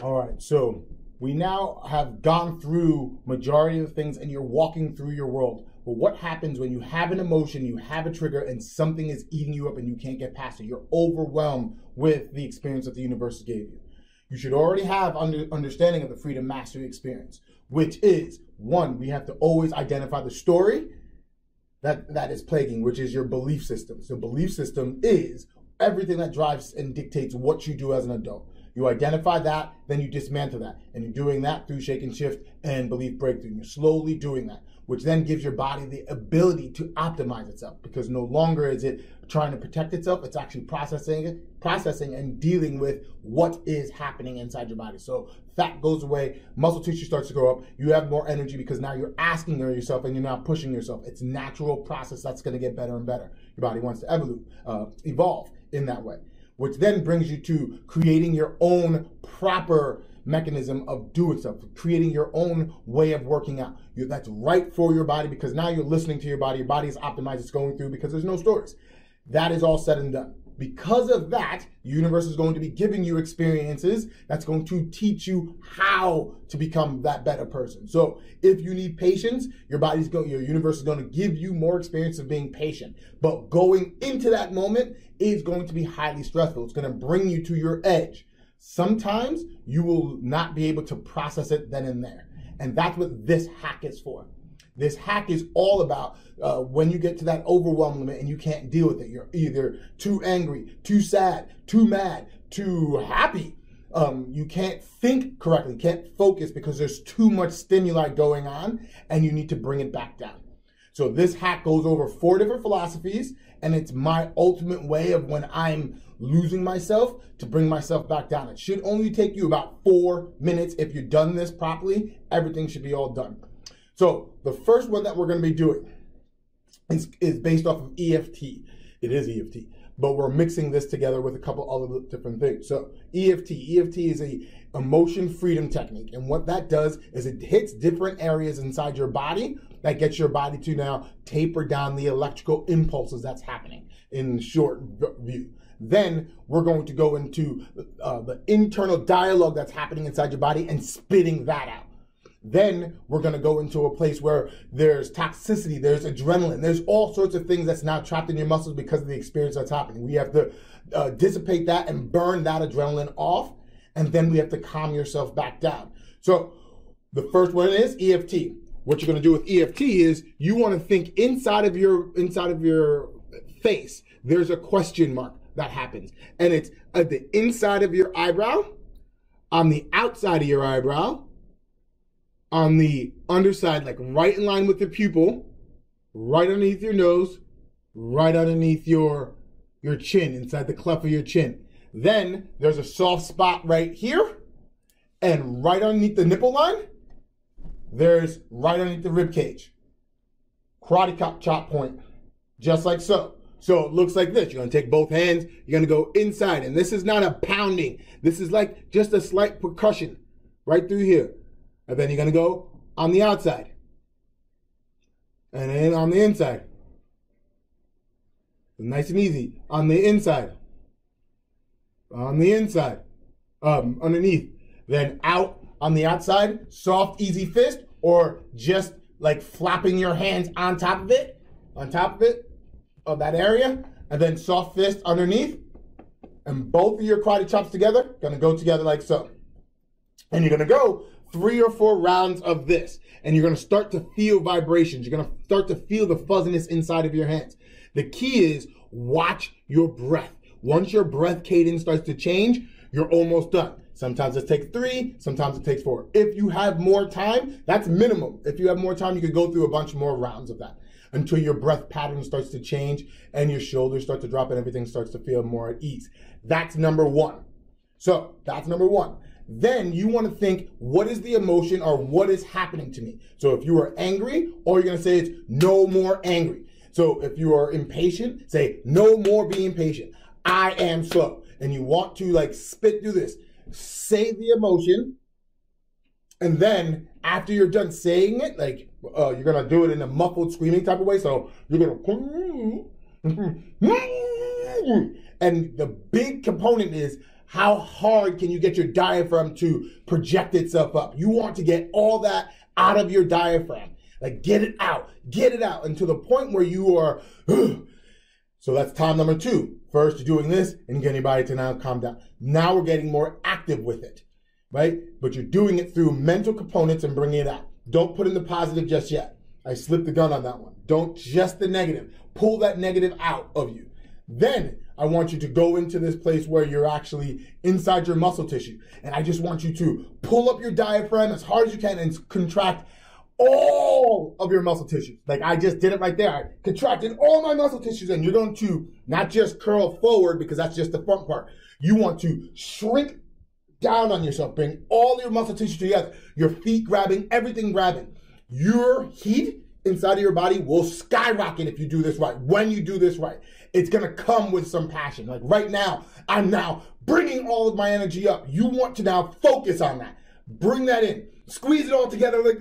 All right, so we now have gone through majority of the things and you're walking through your world. But what happens when you have an emotion, you have a trigger, and something is eating you up and you can't get past it? You're overwhelmed with the experience that the universe gave you. You should already have understanding of the freedom mastery experience, which is, one, we have to always identify the story that is plaguing, which is your belief system. So belief system is everything that drives and dictates what you do as an adult. You identify that, then you dismantle that. And you're doing that through shake and shift and belief breakthrough. And you're slowly doing that, which then gives your body the ability to optimize itself, because no longer is it trying to protect itself, it's actually processing and dealing with what is happening inside your body. So fat goes away, muscle tissue starts to grow up, you have more energy because now you're asking yourself and you're not pushing yourself. It's a natural process that's gonna get better and better. Your body wants to evolve in that way, which then brings you to creating your own proper mechanism of doing stuff, creating your own way of working out. That's right for your body, because now you're listening to your body is optimized, it's going through because there's no stories. That is all said and done. Because of that, the universe is going to be giving you experiences that's going to teach you how to become that better person. So if you need patience, your universe is going to give you more experience of being patient. But going into that moment is going to be highly stressful. It's going to bring you to your edge. Sometimes you will not be able to process it then and there. And that's what this hack is for. This hack is all about when you get to that overwhelm limit and you can't deal with it. You're either too angry, too sad, too mad, too happy. You can't think correctly, can't focus because there's too much stimuli going on and you need to bring it back down. So this hack goes over 4 different philosophies, and it's my ultimate way of when I'm losing myself to bring myself back down. It should only take you about 4 minutes. If you've done this properly, everything should be all done. So the first one that we're going to be doing is based off of EFT. It is EFT, but we're mixing this together with a couple other different things. So EFT is a emotion freedom technique. And what that does is it hits different areas inside your body that gets your body to now taper down the electrical impulses that's happening in short view. Then we're going to go into the internal dialogue that's happening inside your body and spitting that out. Then we're going to go into a place where there's toxicity, there's adrenaline, there's all sorts of things that's now trapped in your muscles because of the experience that's happening. We have to dissipate that and burn that adrenaline off, and then we have to calm yourself back down. So the first one is EFT. What you're going to do with EFT is you want to think inside of your face, there's a question mark that happens. And it's at the inside of your eyebrow, on the outside of your eyebrow, on the underside, like right in line with the pupil, right underneath your nose, right underneath your chin, inside the cleft of your chin. Then there's a soft spot right here, and right underneath the nipple line, there's right underneath the rib cage. Karate chop point, just like so. So it looks like this. You're going to take both hands, you're going to go inside, and this is not a pounding. This is like just a slight percussion right through here. And then you're going to go on the outside. And then on the inside. Nice and easy. On the inside. On the inside. Underneath. Then out on the outside. Soft, easy fist. Or just like flapping your hands on top of it. On top of it. Of that area. And then soft fist underneath. And both of your karate chops together. Going to go together like so. And you're going to go 3 or 4 rounds of this, and you're going to start to feel vibrations. You're going to start to feel the fuzziness inside of your hands. The key is watch your breath. Once your breath cadence starts to change, you're almost done. Sometimes it takes 3, sometimes it takes 4. If you have more time, that's minimum. If you have more time, you could go through a bunch more rounds of that until your breath pattern starts to change and your shoulders start to drop and everything starts to feel more at ease. That's number 1. So that's number 1. Then you want to think, what is the emotion or what is happening to me? So if you are angry, all you're going to say is no more angry. So if you are impatient, say no more being impatient. I am slow. And you want to like spit through this. Say the emotion. And then after you're done saying it, like you're going to do it in a muffled screaming type of way. So you're going to, and the big component is, How hard can you get your diaphragm to project itself up? You want to get all that out of your diaphragm. Like get it out until the point where you are, so that's time number 2. First, you're doing this and getting your body to now calm down. Now we're getting more active with it, right? But you're doing it through mental components and bringing it out. Don't put in the positive just yet. I slipped the gun on that one. Don't just the negative. Pull that negative out of you. Then I want you to go into this place where you're actually inside your muscle tissue. And I just want you to pull up your diaphragm as hard as you can and contract all of your muscle tissues. Like I just did it right there. I contracted all my muscle tissues, and you're going to not just curl forward because that's just the front part. You want to shrink down on yourself. Bring all your muscle tissue together. Your feet grabbing, everything grabbing. Your heat inside of your body will skyrocket if you do this right. When you do this right, it's going to come with some passion. Like right now, I'm now bringing all of my energy up. You want to now focus on that. Bring that in. Squeeze it all together like,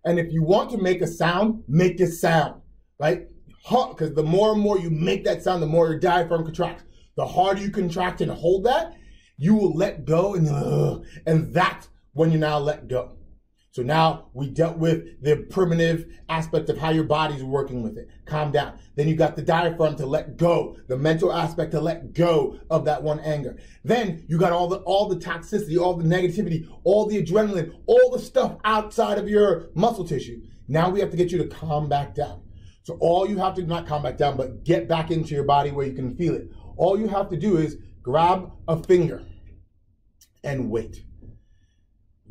and if you want to make a sound, make a sound, right? Because the more and more you make that sound, the more your diaphragm contracts. The harder you contract and hold that, you will let go, and that's when you now let go. So now we dealt with the primitive aspect of how your body's working with it. Calm down. Then you got the diaphragm to let go, the mental aspect to let go of that one anger. Then you got all the toxicity, all the negativity, all the adrenaline, all the stuff outside of your muscle tissue. Now we have to get you to calm back down. So all you have to, not calm back down, but get back into your body where you can feel it. All you have to do is grab a finger and wait.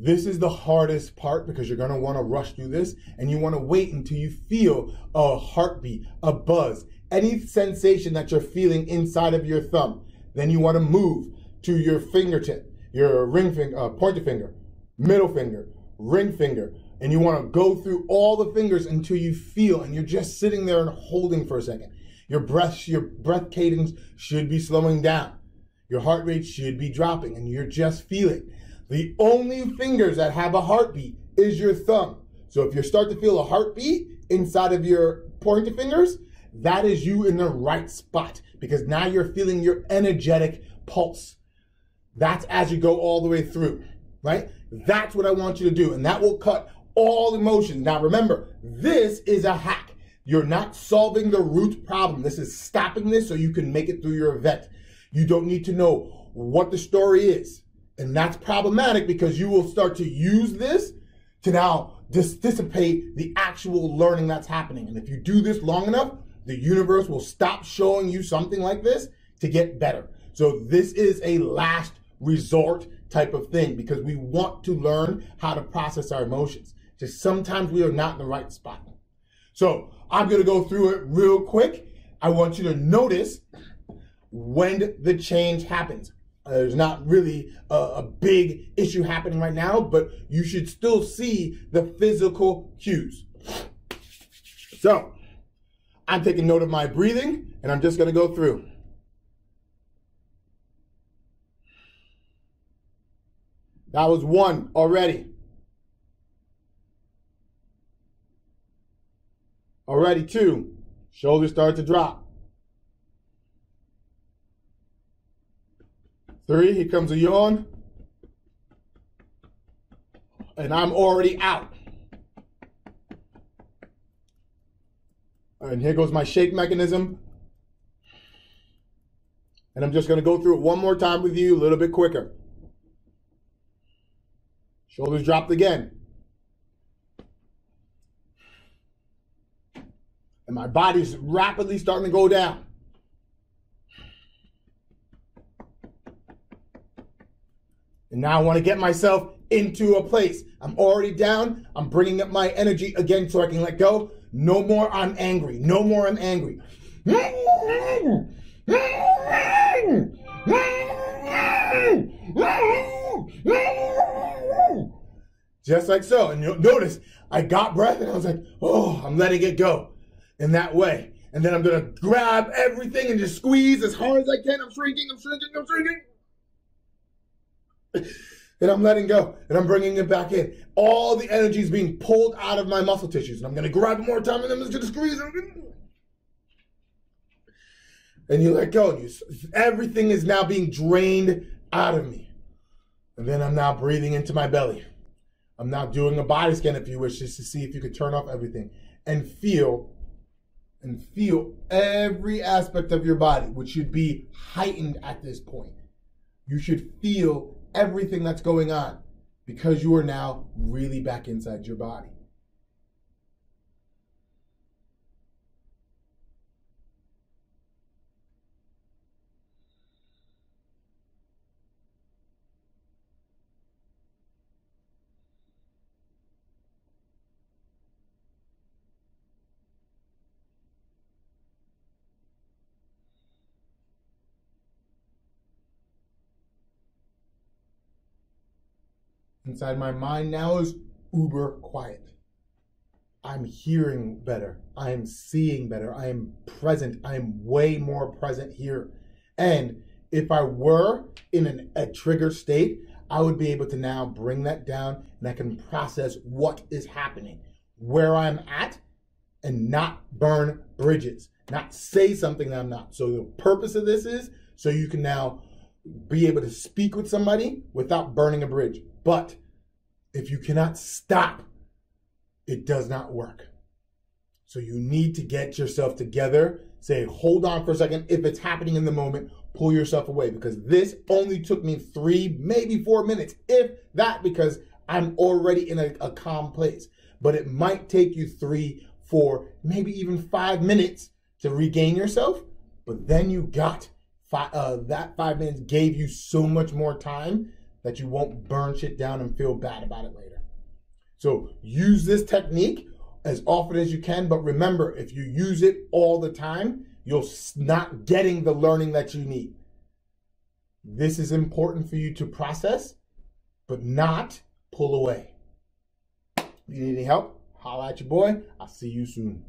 This is the hardest part because you're going to want to rush through this, and you want to wait until you feel a heartbeat, a buzz, any sensation that you're feeling inside of your thumb. Then you want to move to your fingertip, your ring finger, pointer finger, middle finger, ring finger, and you want to go through all the fingers until you feel, and you're just sitting there and holding for a second. Your breath cadence should be slowing down. Your heart rate should be dropping, and you're just feeling. The only fingers that have a heartbeat is your thumb. So if you start to feel a heartbeat inside of your pointer fingers, that is you in the right spot because now you're feeling your energetic pulse. That's as you go all the way through, right? That's what I want you to do, and that will cut all emotions. Now remember, this is a hack. You're not solving the root problem. This is stopping this so you can make it through your event. You don't need to know what the story is. And that's problematic because you will start to use this to now dissipate the actual learning that's happening. And if you do this long enough, the universe will stop showing you something like this to get better. So this is a last resort type of thing because we want to learn how to process our emotions. Just sometimes we are not in the right spot. So I'm going to go through it real quick. I want you to notice when the change happens. There's not really a big issue happening right now, but you should still see the physical cues. So I'm taking note of my breathing, and I'm just going to go through. That was 1 already. Already 2. Shoulders start to drop. 3, here comes a yawn. And I'm already out. And here goes my shake mechanism. And I'm just going to go through it one more time with you, a little bit quicker. Shoulders dropped again. And my body's rapidly starting to go down. And now I want to get myself into a place. I'm already down. I'm bringing up my energy again so I can let go. No more I'm angry. No more I'm angry. Just like so. And you'll notice I got breath and I was like, oh, I'm letting it go in that way. And then I'm going to grab everything and just squeeze as hard as I can. I'm shrinking, I'm shrinking, I'm shrinking. And I'm letting go, and I'm bringing it back in. All the energy is being pulled out of my muscle tissues, and I'm going to grab it more time, and I'm just going to squeeze it. And you let go. Everything is now being drained out of me. And then I'm now breathing into my belly. I'm now doing a body scan, if you wish, just to see if you could turn off everything and feel every aspect of your body, which should be heightened at this point. You should feel everything that's going on because you are now really back inside your body. Inside my mind now is uber quiet. I'm hearing better. I am seeing better. I am present. I am way more present here. And if I were in a trigger state, I would be able to now bring that down and I can process what is happening, where I'm at, and not burn bridges, not say something that I'm not. So the purpose of this is so you can now be able to speak with somebody without burning a bridge. But if you cannot stop, it does not work. So you need to get yourself together, say, hold on for a second. If it's happening in the moment, pull yourself away, because this only took me 3, maybe 4 minutes, if that, because I'm already in a calm place. But it might take you 3, 4, maybe even 5 minutes to regain yourself. But then you got that 5 minutes gave you so much more time that you won't burn shit down and feel bad about it later. So use this technique as often as you can, but remember, if you use it all the time, you're not getting the learning that you need. This is important for you to process, but not pull away. If you need any help, holla at your boy. I'll see you soon.